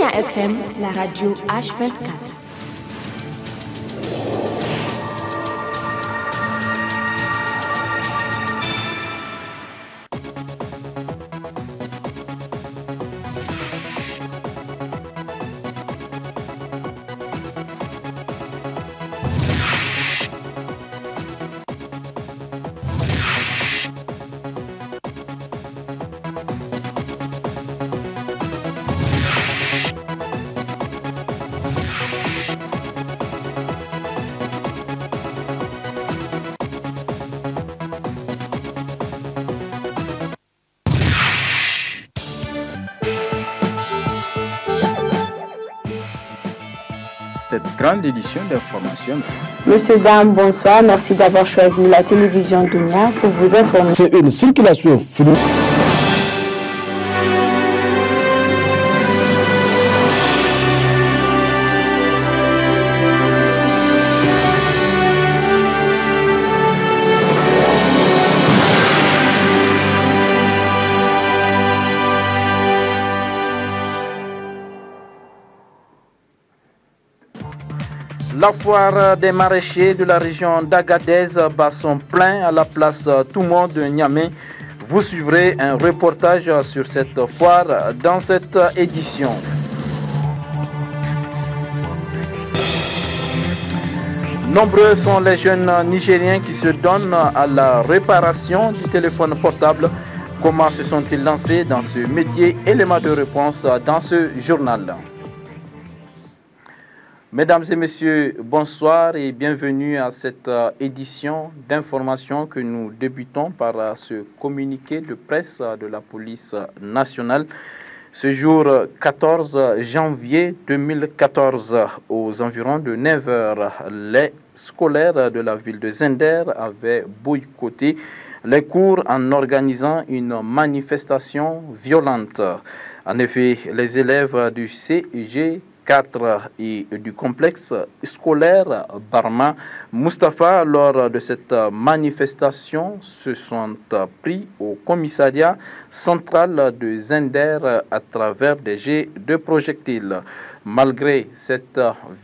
Safia FM, la radio H24. Cette grande édition d'information. Monsieur, dame, bonsoir. Merci d'avoir choisi la télévision Dunia pour vous informer. C'est une circulation fluide. La foire des maraîchers de la région d'Agadez bat son plein à la place Toumon de Niamey. Vous suivrez un reportage sur cette foire dans cette édition. Nombreux sont les jeunes Nigériens qui se donnent à la réparation du téléphone portable. Comment se sont-ils lancés dans ce métier? Élément de réponse dans ce journal. Mesdames et messieurs, bonsoir et bienvenue à cette édition d'information que nous débutons par ce communiqué de presse de la police nationale. Ce jour 14 janvier 2014, aux environs de 9 h, les scolaires de la ville de Zender avaient boycotté les cours en organisant une manifestation violente. En effet, les élèves du CEG 4 et du complexe scolaire Barma Mustapha, lors de cette manifestation, se sont pris au commissariat central de Zender à travers des jets de projectiles. Malgré cette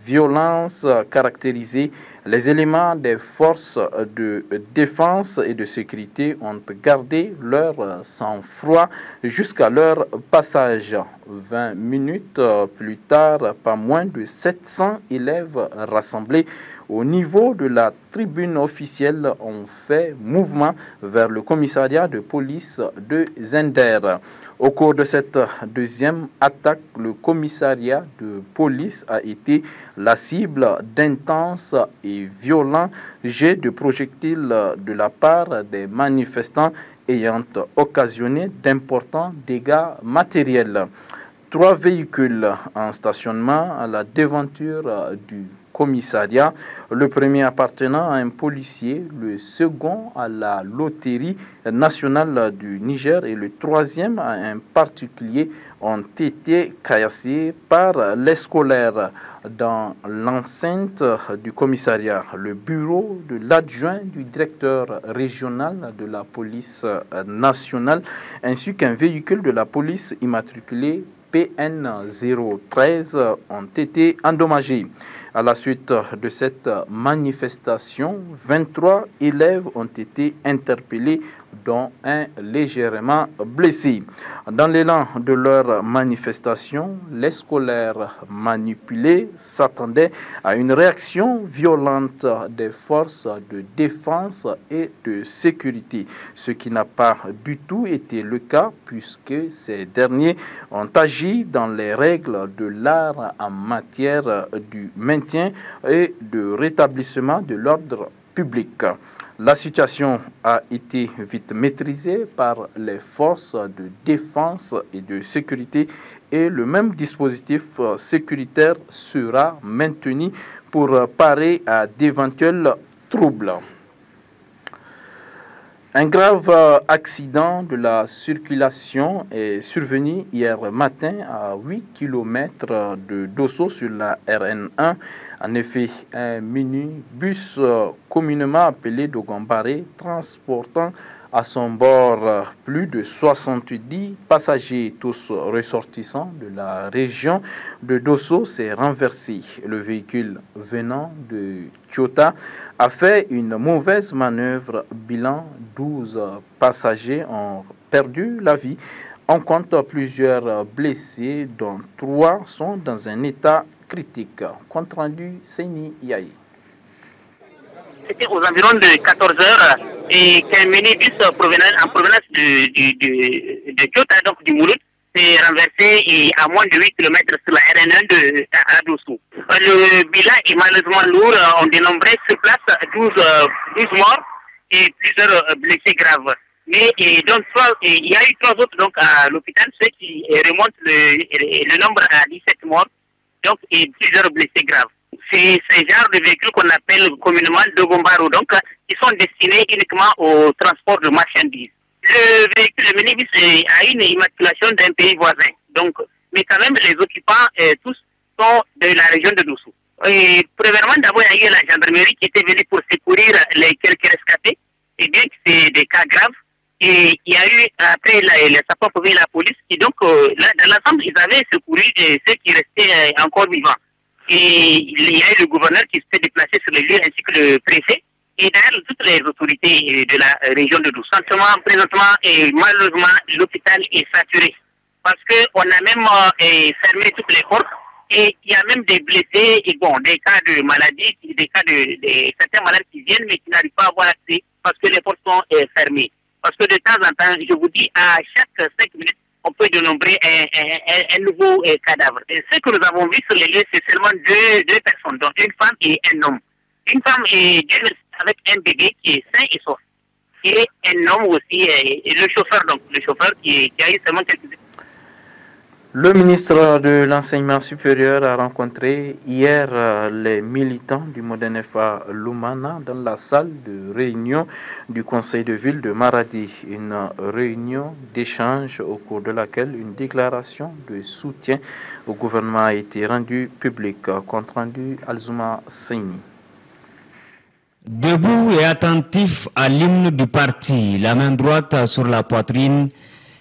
violence caractérisée, les éléments des forces de défense et de sécurité ont gardé leur sang-froid jusqu'à leur passage. 20 minutes plus tard, pas moins de 700 élèves rassemblés au niveau de la tribune officielle ont fait mouvement vers le commissariat de police de Zender. Au cours de cette deuxième attaque, le commissariat de police a été la cible d'intenses et violents jets de projectiles de la part des manifestants ayant occasionné d'importants dégâts matériels. 3 véhicules en stationnement à la devanture du commissariat, le premier appartenant à un policier, le second à la loterie nationale du Niger et le troisième à un particulier, ont été caillassés par les scolaires. Dans l'enceinte du commissariat, le bureau de l'adjoint du directeur régional de la police nationale ainsi qu'un véhicule de la police immatriculé PN 013 ont été endommagés. À la suite de cette manifestation, 23 élèves ont été interpellés, dont un légèrement blessé. Dans l'élan de leur manifestation, les scolaires manipulés s'attendaient à une réaction violente des forces de défense et de sécurité, ce qui n'a pas du tout été le cas puisque ces derniers ont agi dans les règles de l'art en matière du maintien et de rétablissement de l'ordre public. La situation a été vite maîtrisée par les forces de défense et de sécurité et le même dispositif sécuritaire sera maintenu pour parer à d'éventuels troubles. Un grave accident de la circulation est survenu hier matin à 8 km de Dosso sur la RN1. En effet, un minibus communément appelé Dogombaré transportant À son bord, plus de 70 passagers, tous ressortissants de la région de Dosso, s'est renversé. Le véhicule venant de Tchota a fait une mauvaise manœuvre. Bilan, 12 passagers ont perdu la vie. On compte plusieurs blessés, dont 3 sont dans un état critique. Compte rendu, Seini Yahi. C'était aux environs de 14 heures et qu'un minibus en provenance de Kyoto, donc du Mouloud, s'est renversé et à moins de 8 km sur la RN1 de Adosso. Le bilan est malheureusement lourd. On dénombrait sur place 12 morts et plusieurs blessés graves. Mais donc, il y a eu 3 autres donc, à l'hôpital, ce qui remonte le nombre à 17 morts donc, et plusieurs blessés graves. C'est ce genre de véhicules qu'on appelle communément Dogombaro, donc qui sont destinés uniquement au transport de marchandises. Le véhicule, le minibus, a une immatriculation d'un pays voisin, donc, mais quand même les occupants tous sont de la région de Dosso. Premièrement, d'abord, il y a eu la gendarmerie qui était venue pour secourir les quelques rescapés, et bien que c'est des cas graves. Et il y a eu après les sapeurs-pompiers et la police, et donc dans l'ensemble, ils avaient secouru ceux qui restaient encore vivants. Et il y a eu le gouverneur qui s'est déplacé sur les lieux ainsi que le préfet et d'ailleurs toutes les autorités de la région de Dosso. Présentement, et malheureusement, l'hôpital est saturé parce qu'on a même fermé toutes les portes et il y a même des blessés et bon, des cas de maladie, des cas de certains malades qui viennent mais qui n'arrivent pas à avoir accès parce que les portes sont fermées. Parce que de temps en temps, je vous dis, à chaque 5 minutes, on peut dénombrer un nouveau cadavre. Et ce que nous avons vu sur les lieux, c'est seulement deux personnes, donc une femme et un homme. Une femme et avec un bébé qui est sain et sauf. Et un homme aussi, et le chauffeur, donc le chauffeur qui a eu seulement quelques... Le ministre de l'Enseignement supérieur a rencontré hier les militants du Modène FA Lumana dans la salle de réunion du conseil de ville de Maradi. Une réunion d'échange au cours de laquelle une déclaration de soutien au gouvernement a été rendue publique. Compte rendu Alzuma Seini. Debout et attentif à l'hymne du parti, la main droite sur la poitrine,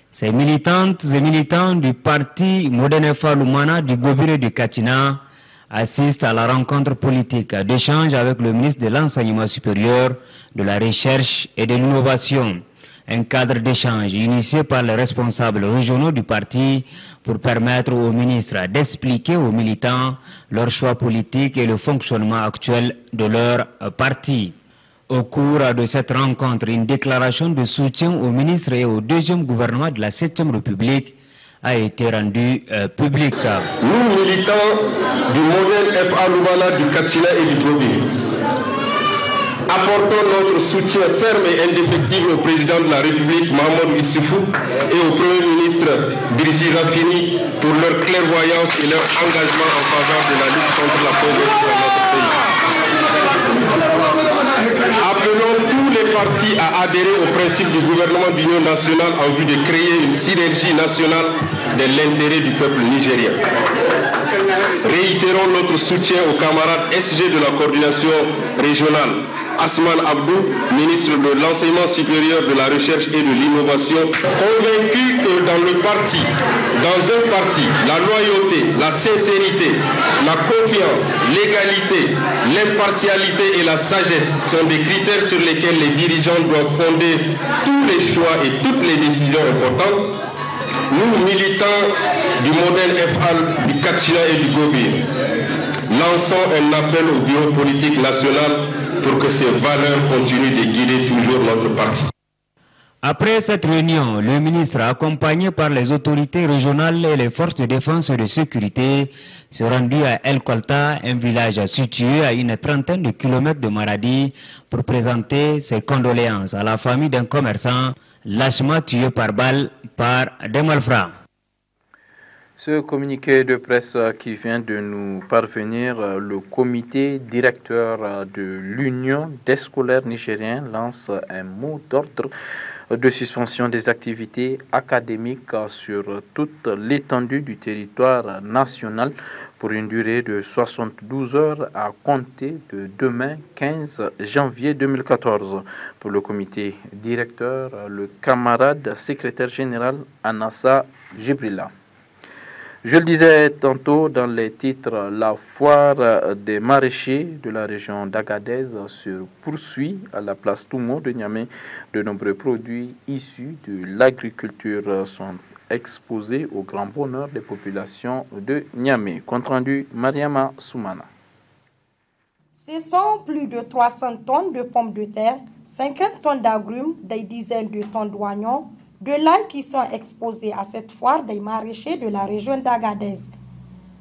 ces militantes et militants du parti Modène FA Lumana du Gobire du Katina assistent à la rencontre politique d'échange avec le ministre de l'Enseignement supérieur, de la Recherche et de l'Innovation. Un cadre d'échange initié par les responsables régionaux du parti pour permettre au ministre d'expliquer aux militants leur choix politique et le fonctionnement actuel de leur parti. Au cours de cette rencontre, une déclaration de soutien au ministre et au deuxième gouvernement de la 7e République a été rendue publique. Nous, militants du Modène FA Lumana du Katina et du Gobire, apportons notre soutien ferme et indéfectible au président de la République, Mahamadou Issoufou, et au Premier ministre Birji Rafini pour leur clairvoyance et leur engagement en faveur de la lutte contre la pauvreté dans notre pays. Appelons tous les partis à adhérer au principe du gouvernement d'union nationale en vue de créer une synergie nationale de l'intérêt du peuple nigérien. Réitérons notre soutien aux camarades SG de la coordination régionale, Asman Abdou, ministre de l'Enseignement supérieur, de la Recherche et de l'Innovation, convaincu que dans un parti, la loyauté, la sincérité, la confiance, l'égalité, l'impartialité et la sagesse sont des critères sur lesquels les dirigeants doivent fonder tous les choix et toutes les décisions importantes. Nous, militants du Modène FA, du Katina et du Gobire, lançons un appel au bureau politique national pour que ces valeurs continuent de guider toujours notre parti. Après cette réunion, le ministre, accompagné par les autorités régionales et les forces de défense et de sécurité, se rendit à El Kolta, un village situé à une trentaine de kilomètres de Maradi, pour présenter ses condoléances à la famille d'un commerçant lâchement tué par balle par des malfrats. Ce communiqué de presse qui vient de nous parvenir, le comité directeur de l'Union des scolaires nigériens lance un mot d'ordre de suspension des activités académiques sur toute l'étendue du territoire national pour une durée de 72 heures à compter de demain 15 janvier 2014. Pour le comité directeur, le camarade secrétaire général Anassa Jibrila. Je le disais tantôt dans les titres, la foire des maraîchers de la région d'Agadez se poursuit à la place Toumo de Niamey. De nombreux produits issus de l'agriculture sont exposés au grand bonheur des populations de Niamey. Compte rendu Mariama Soumana. Ce sont plus de 300 tonnes de pommes de terre, 50 tonnes d'agrumes, des dizaines de tonnes d'oignons, de l'ail qui sont exposés à cette foire des maraîchers de la région d'Agadez.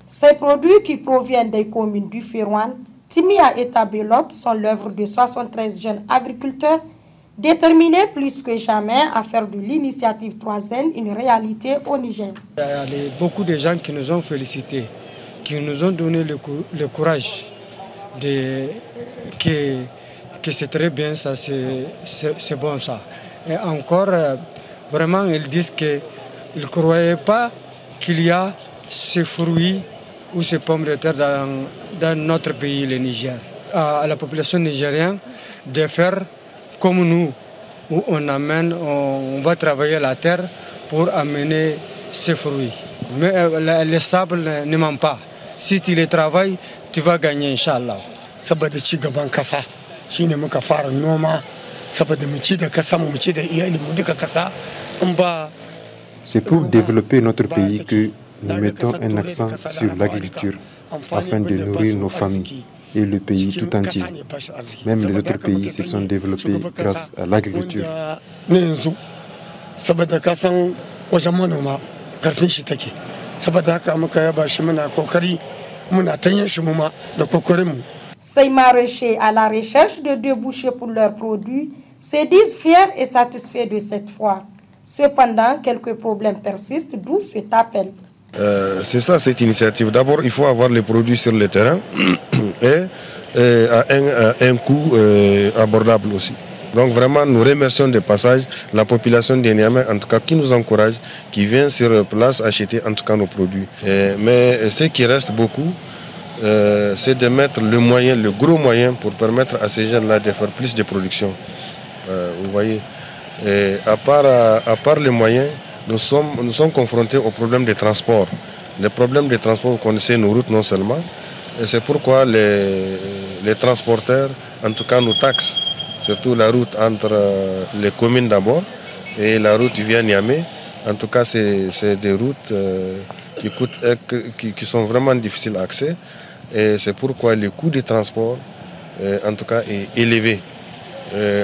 Ces produits qui proviennent des communes du Férouane, Timia et Tabelot sont l'œuvre de 73 jeunes agriculteurs déterminés plus que jamais à faire de l'initiative 3N une réalité au Niger. Il y a beaucoup de gens qui nous ont félicités, qui nous ont donné le courage que c'est très bien ça, c'est bon ça. Et encore, vraiment, ils disent qu'ils ne croyaient pas qu'il y a ces fruits ou ces pommes de terre dans notre pays, le Niger. À la population nigérienne de faire comme nous, où on va travailler la terre pour amener ces fruits. Mais le sable ne ment pas. Si tu les travailles, tu vas gagner, Inch'Allah. C'est pour développer notre pays que nous mettons un accent sur l'agriculture afin de nourrir nos familles et le pays tout entier. Même les autres pays se sont développés grâce à l'agriculture. Ces maraîchers à la recherche de débouchés pour leurs produits se disent fiers et satisfaits de cette foire. Cependant, quelques problèmes persistent, d'où cet appel. C'est ça cette initiative. D'abord, il faut avoir les produits sur le terrain et à un coût abordable aussi. Donc vraiment, nous remercions de passage la population de Niamey, en tout cas, qui nous encourage, qui vient sur place acheter en tout cas nos produits. Mais ce qui reste beaucoup, c'est de mettre le gros moyen pour permettre à ces jeunes-là de faire plus de production. Vous voyez, à part les moyens, nous sommes confrontés au problème des transports. Les problèmes des transports, vous connaissez nos routes non seulement, et c'est pourquoi les transporteurs, en tout cas, nous taxent, surtout la route entre les communes d'abord et la route via Niamey. En tout cas, c'est des routes qui sont vraiment difficiles à accès, et c'est pourquoi le coût des transports, en tout cas, est élevé.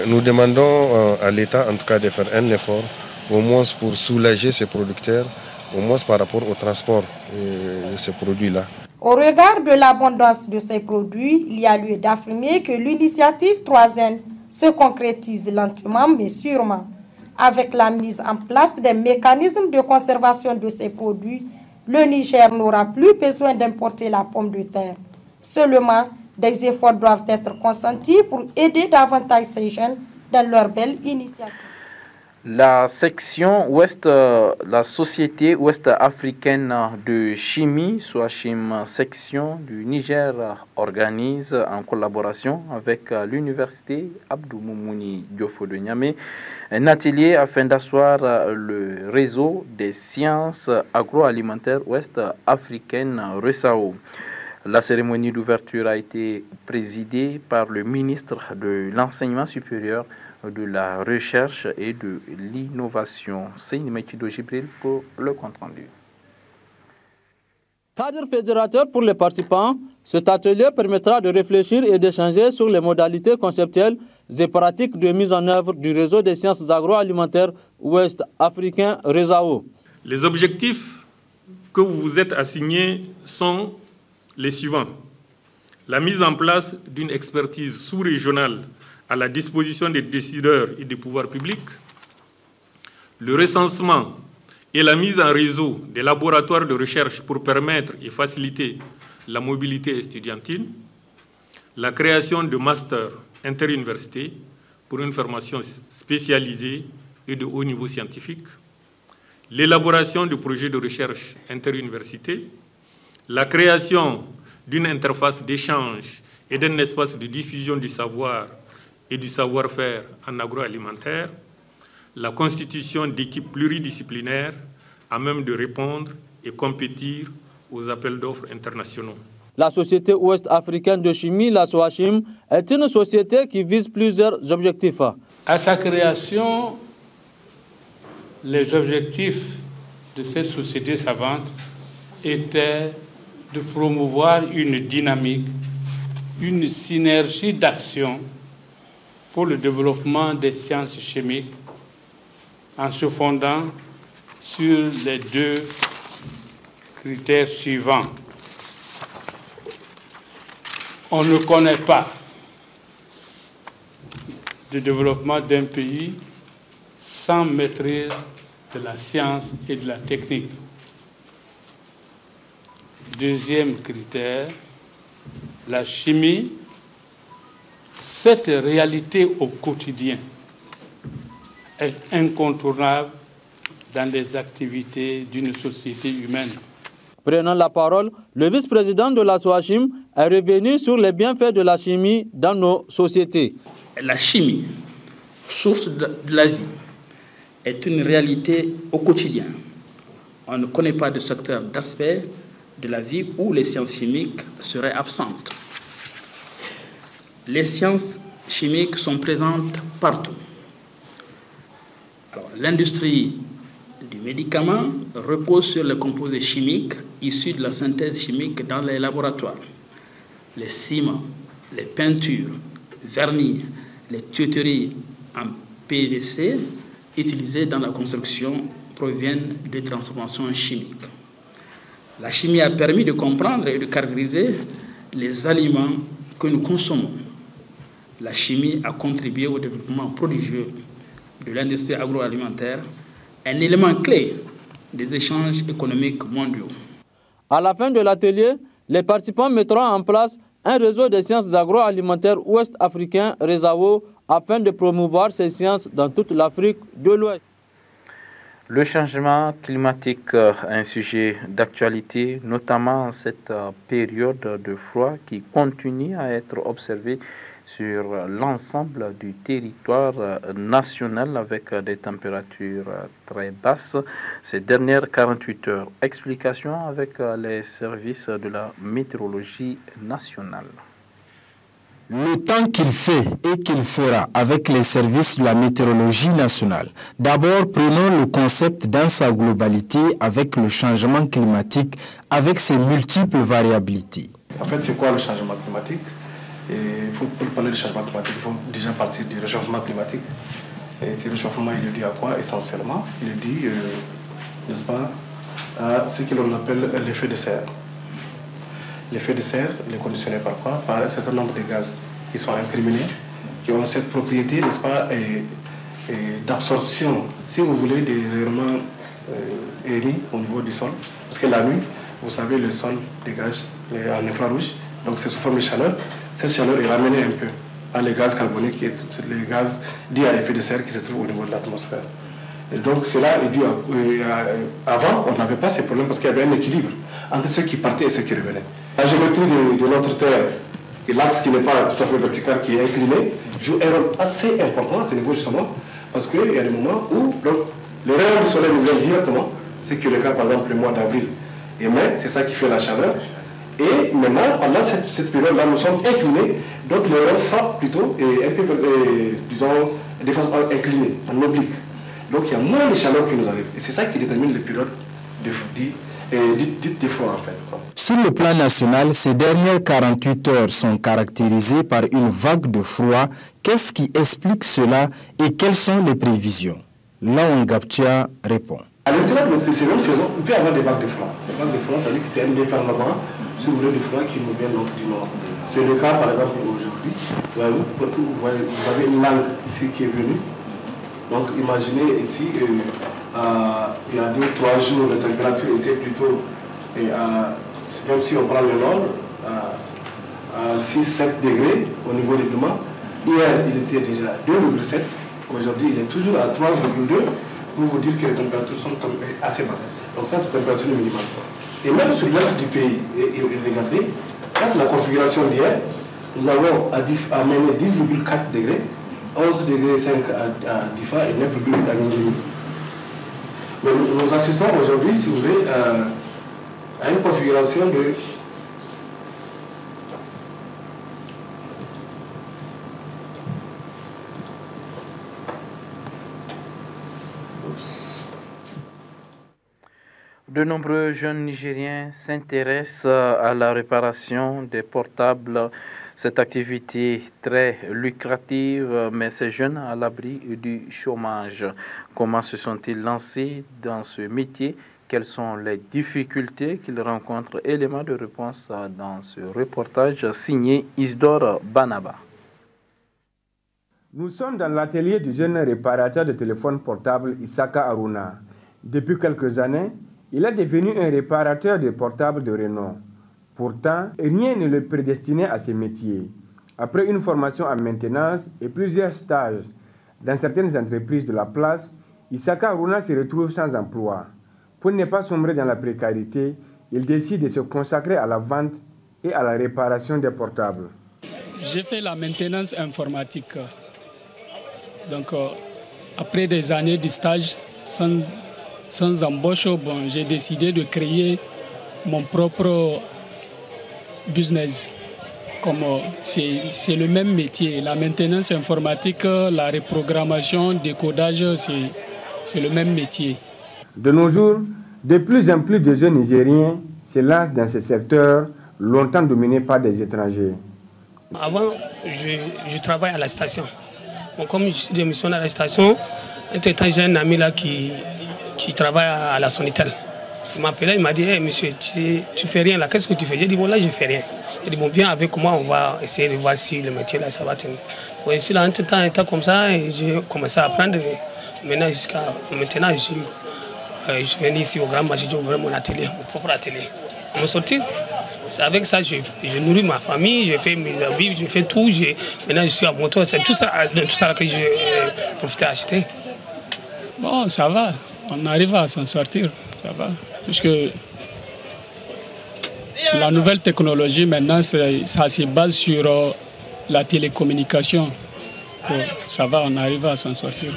Nous demandons à l'État, en tout cas, de faire un effort, au moins pour soulager ces producteurs, au moins par rapport au transport de ces produits-là. Au regard de l'abondance de ces produits, il y a lieu d'affirmer que l'initiative 3N se concrétise lentement mais sûrement. Avec la mise en place des mécanismes de conservation de ces produits, le Niger n'aura plus besoin d'importer la pomme de terre. Seulement, des efforts doivent être consentis pour aider davantage ces jeunes dans leur belle initiative. La section ouest, la Société ouest-africaine de chimie, SOACHIM section du Niger, organise en collaboration avec l'université Abdou Moumouni Diofo de Niamey un atelier afin d'asseoir le réseau des sciences agroalimentaires ouest-africaines RESAO. La cérémonie d'ouverture a été présidée par le ministre de l'Enseignement supérieur, de la Recherche et de l'Innovation. C'est Nimekido Jibril pour le compte-rendu. Cadre fédérateur pour les participants, cet atelier permettra de réfléchir et d'échanger sur les modalités conceptuelles et pratiques de mise en œuvre du réseau des sciences agroalimentaires ouest-africain RESAO. Les objectifs que vous vous êtes assignés sont les suivants. La mise en place d'une expertise sous-régionale à la disposition des décideurs et des pouvoirs publics, le recensement et la mise en réseau des laboratoires de recherche pour permettre et faciliter la mobilité estudiantine, la création de masters interuniversités pour une formation spécialisée et de haut niveau scientifique, l'élaboration de projets de recherche interuniversités, la création d'une interface d'échange et d'un espace de diffusion du savoir et du savoir-faire en agroalimentaire, la constitution d'équipes pluridisciplinaires à même de répondre et compétir aux appels d'offres internationaux. La Société ouest-africaine de chimie, la SOACHIM, est une société qui vise plusieurs objectifs. À sa création, les objectifs de cette société savante étaient de promouvoir une dynamique, une synergie d'action pour le développement des sciences chimiques en se fondant sur les deux critères suivants. On ne connaît pas le développement d'un pays sans maîtrise de la science et de la technique. Deuxième critère, la chimie, cette réalité au quotidien est incontournable dans les activités d'une société humaine. Prenant la parole, le vice-président de la SOACHIM est revenu sur les bienfaits de la chimie dans nos sociétés. La chimie, source de la vie, est une réalité au quotidien. On ne connaît pas de secteur d'aspect de la vie où les sciences chimiques seraient absentes. Les sciences chimiques sont présentes partout. L'industrie du médicament repose sur les composés chimiques issus de la synthèse chimique dans les laboratoires. Les ciments, les peintures, vernis, les tuyauteries en PVC utilisées dans la construction proviennent de transformations chimiques. La chimie a permis de comprendre et de caractériser les aliments que nous consommons. La chimie a contribué au développement prodigieux de l'industrie agroalimentaire, un élément clé des échanges économiques mondiaux. À la fin de l'atelier, les participants mettront en place un réseau de sciences agroalimentaires ouest-africain, RESAO, afin de promouvoir ces sciences dans toute l'Afrique de l'Ouest. Le changement climatique est un sujet d'actualité, notamment en cette période de froid qui continue à être observée sur l'ensemble du territoire national avec des températures très basses ces dernières 48 heures. Explication avec les services de la météorologie nationale. Le temps qu'il fait et qu'il fera avec les services de la météorologie nationale. D'abord, prenons le concept dans sa globalité avec le changement climatique, avec ses multiples variabilités. En fait, c'est quoi le changement climatique? Pour parler du changement climatique, il faut déjà partir du réchauffement climatique. Et ce réchauffement, il est dû à quoi essentiellement? Il est dû, n'est-ce pas, à ce que l'on appelle l'effet de serre. L'effet de serre, il est conditionné par quoi? Par un certain nombre de gaz qui sont incriminés, qui ont cette propriété, n'est-ce pas, d'absorption, si vous voulez, des rayonnements émis au niveau du sol. Parce que la nuit, vous savez, le sol dégage en infrarouge, donc c'est sous forme de chaleur. Cette chaleur est ramenée un peu par les gaz carboniques et les gaz dits à effet de serre qui se trouvent au niveau de l'atmosphère. Et donc cela est dû à... Avant, on n'avait pas ces problèmes parce qu'il y avait un équilibre entre ceux qui partaient et ceux qui revenaient. La géométrie de notre Terre et l'axe qui n'est pas tout à fait vertical, qui est incliné, joue un rôle assez important à ce niveau justement, parce qu'il y a des moments où le rayon du soleil nous vient directement, c'est que le cas par exemple le mois d'avril et mai, c'est ça qui fait la chaleur. Et maintenant, pendant cette période-là, nous sommes inclinés, donc le rayon frappe plutôt, et un peu, disons, de façon inclinée, en oblique. Donc il y a moins de chaleur qui nous arrive. Et c'est ça qui détermine les périodes dites de froid en fait. Sur le plan national, ces dernières 48 heures sont caractérisées par une vague de froid. Qu'est-ce qui explique cela et quelles sont les prévisions? Laon Gaptia répond. À l'intérieur de ces mêmes saisons, il peut y avoir des vagues de froid. Des vagues de froid, ça veut dire que c'est un déferlement, si vous voulez, de froid qui nous vient du nord. C'est le cas, par exemple, aujourd'hui. Vous avez une langue ici qui est venue. Donc, imaginez ici, il y a 2-3 jours, la température était plutôt, même si on prend le nord, à 6-7 degrés au niveau des climats. Hier, il était déjà à 2,7. Aujourd'hui, il est toujours à 3,2. Pour vous dire que les températures sont tombées assez basses. Donc ça, c'est la température minimale. Et même sur l'est du pays, et regardez, ça c'est la configuration d'hier. Nous avons amené 10,4 degrés, 11 degrés 5 à Difa et 9,8 à N'Djamena. Mais nous assistons aujourd'hui, si vous voulez, à une configuration de De nombreux jeunes Nigériens s'intéressent à la réparation des portables. Cette activité très lucrative, mais ces jeunes à l'abri du chômage. Comment se sont-ils lancés dans ce métier? Quelles sont les difficultés qu'ils rencontrent? Éléments de réponse dans ce reportage signé Isidore Banaba. Nous sommes dans l'atelier du jeune réparateur de téléphone portable Isaka Aruna. Depuis quelques années, il est devenu un réparateur de portables de renom. Pourtant, rien ne le prédestinait à ce métier. Après une formation en maintenance et plusieurs stages dans certaines entreprises de la place, Isaka Aruna se retrouve sans emploi. Pour ne pas sombrer dans la précarité, il décide de se consacrer à la vente et à la réparation des portables. J'ai fait la maintenance informatique. Donc, après des années de stage sans embauche, bon, j'ai décidé de créer mon propre business. Comme c'est le même métier, la maintenance informatique, la reprogrammation, décodage, c'est le même métier. De nos jours, de plus en plus de jeunes Nigériens se lancent dans ce secteur longtemps dominé par des étrangers. Avant, je travaille à la station. Bon, comme je suis démissionnaire à la station, entre-temps, j'ai un ami là qui travaille à la Sonitel. Il m'a appelé, il m'a dit hey, monsieur, tu fais rien là, qu'est-ce que tu fais? J'ai dit bon, là, je fais rien. Il dit bon, viens avec moi, on va essayer de voir si le métier là, ça va tenir. Bon, je suis là, entre-temps, état comme ça, et j'ai commencé à apprendre. Maintenant, je suis venu ici au Grand Marché, j'ai ouvert mon atelier, mon propre atelier. On me sortit. C'est avec ça que je nourris ma famille, je fais mes habits, je fais tout. Maintenant, je suis à mon tour. C'est tout ça que j'ai profité d'acheter. Bon, ça va. On arrive à s'en sortir. Ça va. Parce que la nouvelle technologie, maintenant, ça se base sur la télécommunication. Ça va, on arrive à s'en sortir.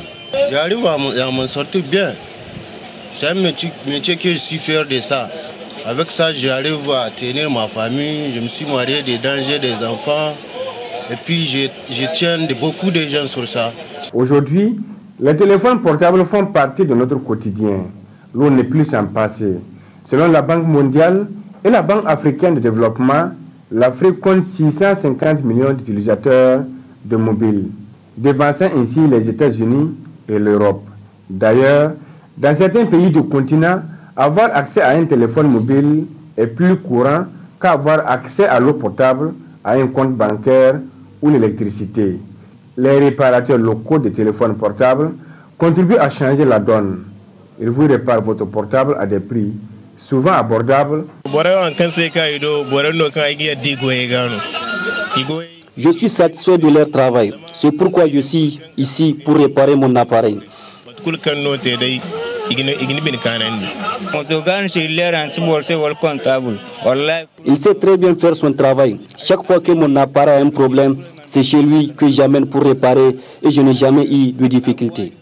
J'arrive à m'en sortir bien. C'est un métier que je suis fier de ça. Avec ça, j'arrive à tenir ma famille. Je me suis marié des dangers des enfants. Et puis, je tiens beaucoup de gens sur ça. Aujourd'hui, les téléphones portables font partie de notre quotidien. L'on n'est plus sans passer. Selon la Banque mondiale et la Banque africaine de développement, l'Afrique compte 650 millions d'utilisateurs de mobiles, devançant ainsi les États-Unis et l'Europe. D'ailleurs, dans certains pays du continent, avoir accès à un téléphone mobile est plus courant qu'avoir accès à l'eau potable, à un compte bancaire ou l'électricité. Les réparateurs locaux de téléphones portables contribuent à changer la donne. Ils vous réparent votre portable à des prix souvent abordables. Je suis satisfait de leur travail. C'est pourquoi je suis ici pour réparer mon appareil. Il sait très bien faire son travail. Chaque fois que mon appareil a un problème, c'est chez lui que j'amène pour réparer et je n'ai jamais eu de difficulté.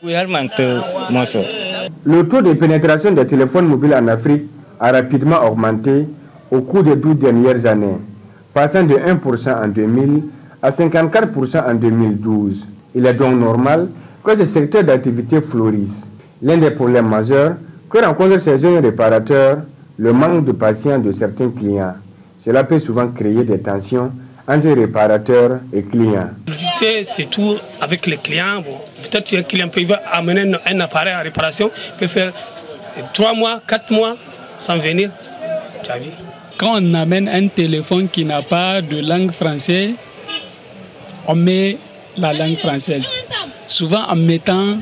Le taux de pénétration des téléphones mobiles en Afrique a rapidement augmenté au cours des 12 dernières années, passant de 1% en 2000 à 54% en 2012. Il est donc normal que ce secteur d'activité fleurisse. L'un des problèmes majeurs que rencontrent ces jeunes réparateurs, le manque de patience de certains clients. Cela peut souvent créer des tensions entre réparateurs et clients. C'est tout avec les clients. Bon, peut-être que le client peut amener un appareil en réparation, peut faire 3 mois, 4 mois sans venir. Tu as vu? Quand on amène un téléphone qui n'a pas de langue française, on met la langue française. Souvent en mettant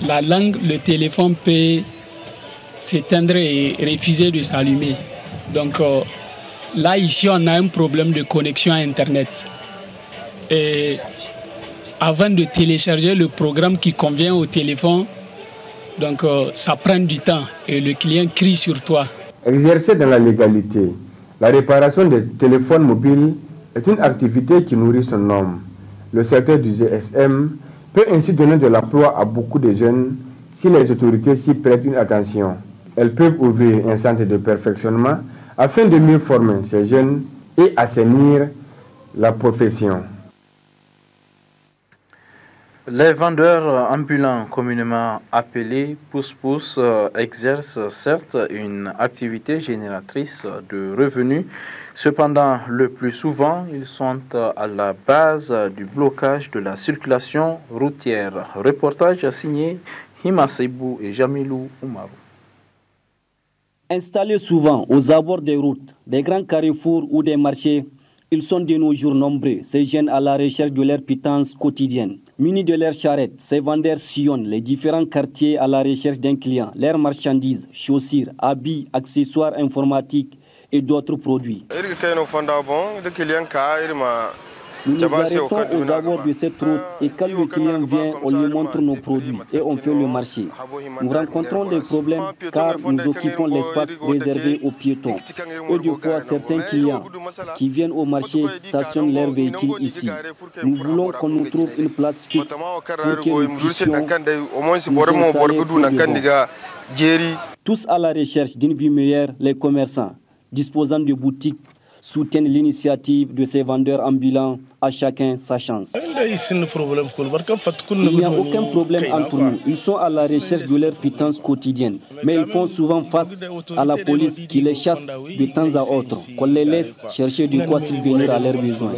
la langue, le téléphone peut s'éteindre et refuser de s'allumer. Donc là, ici, on a un problème de connexion à Internet. Et avant de télécharger le programme qui convient au téléphone, donc ça prend du temps et le client crie sur toi. exercée dans la légalité. La réparation des téléphones mobiles est une activité qui nourrit son homme. Le secteur du GSM peut ainsi donner de l'emploi à beaucoup de jeunes si les autorités s'y prêtent une attention. Elles peuvent ouvrir un centre de perfectionnement afin de mieux former ces jeunes et assainir la profession. Les vendeurs ambulants, communément appelés pousse-pousse, exercent certes une activité génératrice de revenus. Cependant, le plus souvent, ils sont à la base du blocage de la circulation routière. Reportage signé Hima Seibou et Jamilou Oumarou. Installés souvent aux abords des routes, des grands carrefours ou des marchés, ils sont de nos jours nombreux, ces jeunes à la recherche de leur pitance quotidienne. Munis de leurs charrettes, ces vendeurs sillonnent les différents quartiers à la recherche d'un client, leurs marchandises, chaussures, habits, accessoires informatiques et d'autres produits. Nous nous arrêtons aux abords de cette route et quand le client vient, on lui montre nos produits et on fait le marché. Nous rencontrons des problèmes car nous occupons l'espace réservé aux piétons. Et des fois, certains clients qui viennent au marché stationnent leurs véhicules ici. Nous voulons qu'on nous trouve une place fixe pour que nous puissions nous installer pour de bon. Tous à la recherche d'une vie meilleure, les commerçants, disposant de boutiques, soutiennent l'initiative de ces vendeurs ambulants, à chacun sa chance. Il n'y a aucun problème entre nous. Ils sont à la recherche de leur pitance quotidienne. Mais ils font souvent face à la police qui les chasse de temps à autre, qu'on les laisse chercher de quoi subvenir à leurs besoins.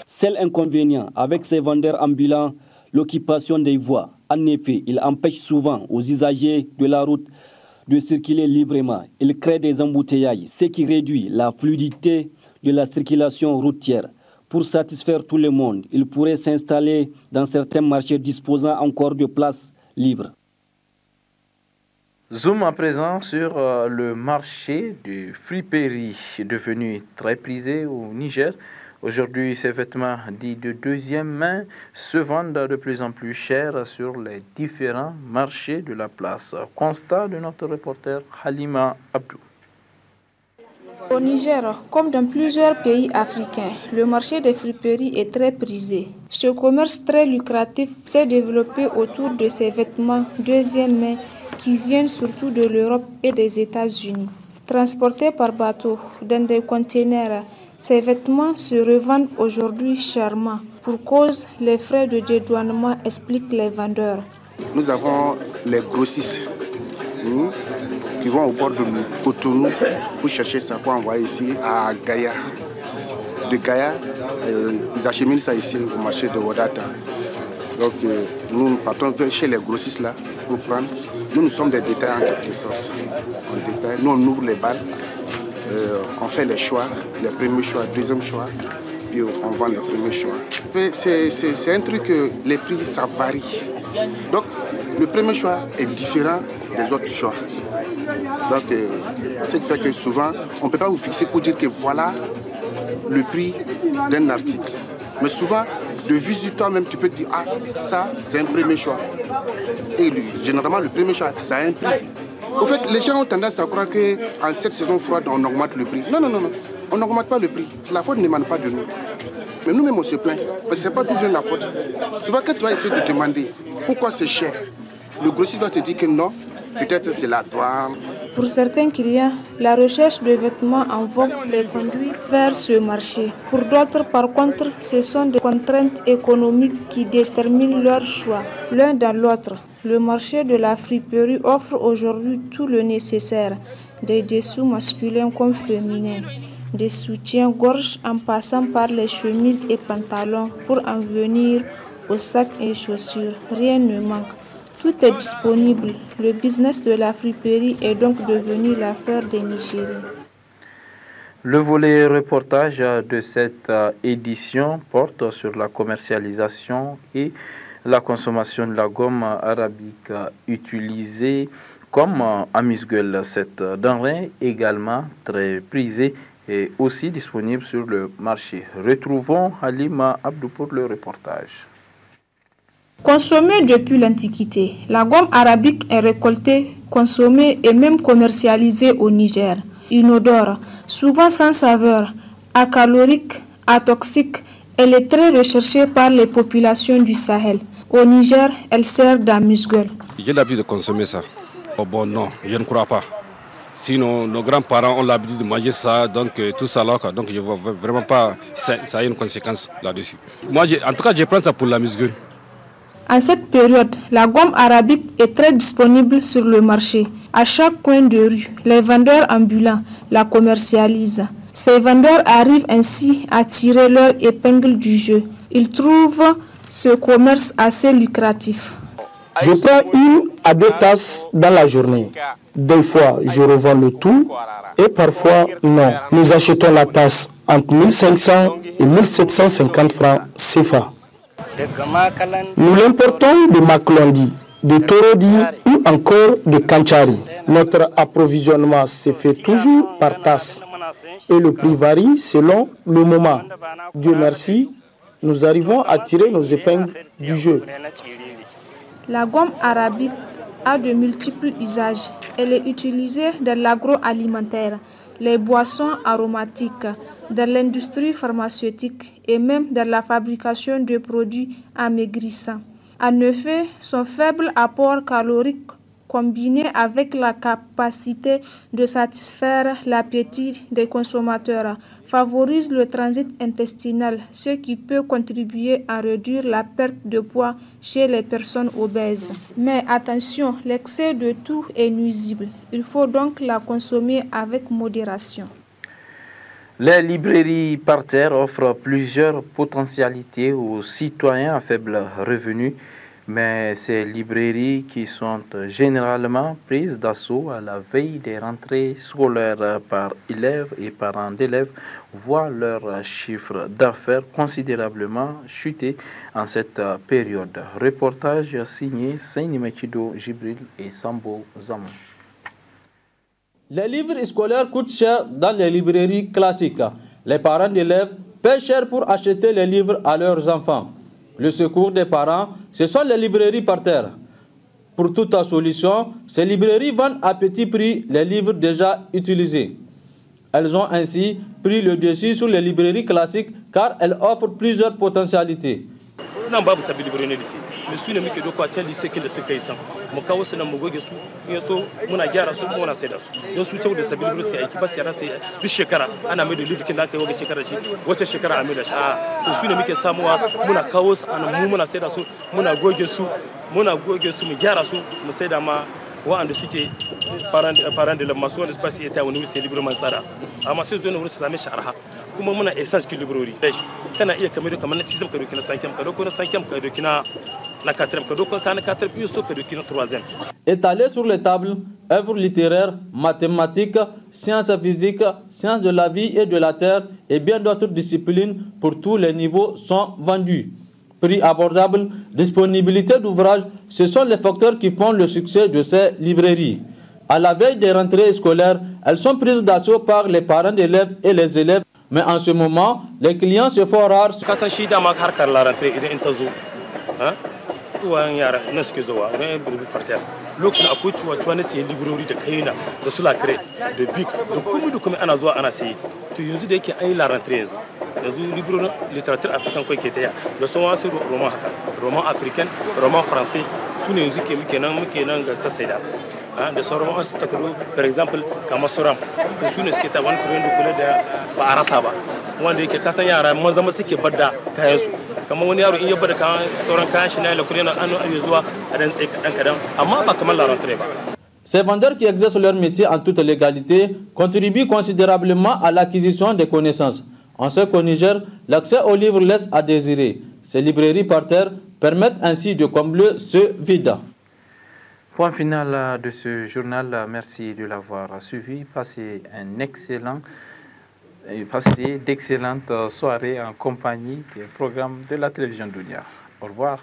Seul inconvénient avec ces vendeurs ambulants, l'occupation des voies. En effet, ils empêchent souvent aux usagers de la route de circuler librement. Il crée des embouteillages, ce qui réduit la fluidité de la circulation routière. Pour satisfaire tout le monde, il pourrait s'installer dans certains marchés disposant encore de places libres. Zoom à présent sur le marché de friperie, devenu très prisé au Niger. Aujourd'hui, ces vêtements dits de deuxième main se vendent de plus en plus cher sur les différents marchés de la place. Constat de notre reporter Halima Abdou. Au Niger, comme dans plusieurs pays africains, le marché des friperies est très prisé. Ce commerce très lucratif s'est développé autour de ces vêtements deuxième main qui viennent surtout de l'Europe et des États-Unis. Transportés par bateau dans des containers, ces vêtements se revendent aujourd'hui chèrement. Pour cause, les frais de dédouanement, expliquent les vendeurs. Nous avons les grossistes qui vont au port de Cotonou pour chercher ça, pour envoyer ici à Gaïa. De Gaïa, ils acheminent ça ici au marché de Wadata. Donc nous partons chez les grossistes là pour prendre. Nous sommes des détaillants en quelque sorte. On détaille, nous on ouvre les balles. On fait les choix, les premiers choix, deuxième choix, puis on vend les premiers choix. C'est un truc que les prix ça varie. Donc le premier choix est différent des autres choix. Donc ce qui fait que souvent on ne peut pas vous fixer pour dire que voilà le prix d'un article. Mais souvent de vue sur toi-même tu peux te dire ah ça c'est un premier choix. Et généralement le premier choix ça a un prix. Au fait, les gens ont tendance à croire qu'en cette saison froide, on augmente le prix. Non, non, non, non. On n'augmente pas le prix. La faute ne demande pas de nous. Mais nous-mêmes, on se plaint. On ne sait pas d'où vient la faute. Souvent, quand tu vas essayer de demander pourquoi c'est cher, le grossiste va te dire que non, peut-être c'est la douane. Pour certains clients, la recherche de vêtements en vogue les conduit vers ce marché. Pour d'autres, par contre, ce sont des contraintes économiques qui déterminent leur choix, l'un dans l'autre. Le marché de la friperie offre aujourd'hui tout le nécessaire, des dessous masculins comme féminins, des soutiens-gorge en passant par les chemises et pantalons pour en venir aux sacs et chaussures. Rien ne manque. Tout est disponible. Le business de la friperie est donc devenu l'affaire des Nigériens. Le volet reportage de cette édition porte sur la commercialisation et la consommation de la gomme arabique utilisée comme amuse-gueule. Cette denrée également très prisée et aussi disponible sur le marché. Retrouvons Halima Abdou pour le reportage. Consommée depuis l'Antiquité, la gomme arabique est récoltée consommée et même commercialisée au Niger. Inodore, souvent sans saveur, acalorique, atoxique, elle est très recherchée par les populations du Sahel. Au Niger, elle sert d'amuse-gueule. J'ai l'habitude de consommer ça. Oh bon, non, je ne crois pas. Sinon, nos grands-parents ont l'habitude de manger ça, donc tout ça là, donc je ne vois vraiment pas ça a une conséquence là-dessus. Moi, en tout cas, je prends ça pour l'amuse-gueule. En cette période, la gomme arabique est très disponible sur le marché. À chaque coin de rue, les vendeurs ambulants la commercialisent. Ces vendeurs arrivent ainsi à tirer leur épingle du jeu. Ils trouvent ce commerce assez lucratif. Je prends 1 à 2 tasses dans la journée. Des fois, je revends le tout et parfois, non. Nous achetons la tasse entre 1500 et 1750 francs CFA. Nous l'importons de Maklondi, de Torodi ou encore de Kanchari. Notre approvisionnement se fait toujours par tasse et le prix varie selon le moment. Dieu merci, nous arrivons à tirer nos épingles du jeu. La gomme arabique a de multiples usages. Elle est utilisée dans l'agroalimentaire, les boissons aromatiques, dans l'industrie pharmaceutique et même dans la fabrication de produits amaigrissants. En effet, son faible apport calorique combiné avec la capacité de satisfaire l'appétit des consommateurs favorise le transit intestinal, ce qui peut contribuer à réduire la perte de poids chez les personnes obèses. Mais attention, l'excès de tout est nuisible. Il faut donc la consommer avec modération. Les librairies par terre offrent plusieurs potentialités aux citoyens à faible revenu, mais ces librairies qui sont généralement prises d'assaut à la veille des rentrées scolaires par élèves et parents d'élèves voient leur chiffre d'affaires considérablement chuter en cette période. Reportage signé Saint-Nimechido Jibril et Sambo Zaman. Les livres scolaires coûtent cher dans les librairies classiques. Les parents d'élèves paient cher pour acheter les livres à leurs enfants. Le secours des parents, ce sont les librairies par terre. Pour toute solution, ces librairies vendent à petit prix les livres déjà utilisés. Elles ont ainsi pris le dessus sur les librairies classiques car elles offrent plusieurs potentialités. nan babu sabi library ne lise me su ne muke doko a can lise kin da suka yi san mu kawo su nan mu goge su in so muna gyara su muna sai da su don su cewa da sabi library sai aiki ba sai yara sai duk shekara ana mai da lifikin da aka yi waga shekara shi wace shekara a mai da shi a to su ne muke samuwa muna kawo su anan mu muna sai da su muna goge su mu gyara su mu sai da ma wa'anda suke faran da masu wanda ba su iya ta wani wuri sai library man tsara amma sai zo ne wurin su same shi arha kuma muna essence kin library kana iya kamar na system ka doki na sankem ka doki na sankem ka doki na quatrième ka doki na quatrième puis so ka doki na troisième. Étalés sur les tables, œuvres littéraires, mathématiques, sciences physiques, sciences de la vie et de la terre et bien d'autres disciplines pour tous les niveaux sont vendus. Prix abordable, disponibilité d'ouvrages, ce sont les facteurs qui font le succès de ces librairies. À la veille des rentrées scolaires, elles sont prises d'assaut par les parents d'élèves et les élèves. Mais en ce moment, les clients se font rares. Kasan shi dama harkar la rentrée idan in ta zo, uwayen yara na suke zuwa wani birbi parterre lokacin akwai cuwa-cuwa na sayan librori da kaina da su lakare da big da kuma ana zuwa ana sayi. To yanzu da yake an yi la rentrée yanzu librorin literature african kawai ke taya da sun wasu roman haka roman african roman français su ne yanzu muke nan ga sassaida da sauran wasu takardu for example kamar suram to su ne suke ta wani kuren da kula da ba a rasa ba wanda yake kasan yara maza suke bada kayan su kamar wani yaro in ya bada sauran kayan shi na lakuri na anu ayo zuwa a dan tsaye kadan amma ba kamar la rentrée ba. Ces vendeurs qui exercent leur métier en toute légalité contribuent considérablement à l'acquisition des connaissances. On sait qu'au Niger, l'accès aux livres laisse à désirer. Ces librairies par terre permettent ainsi de combler ce vide. Point final de ce journal. Merci de l'avoir suivi. Passez d'excellentes soirées en compagnie des programmes de la télévision Dunia. Au revoir.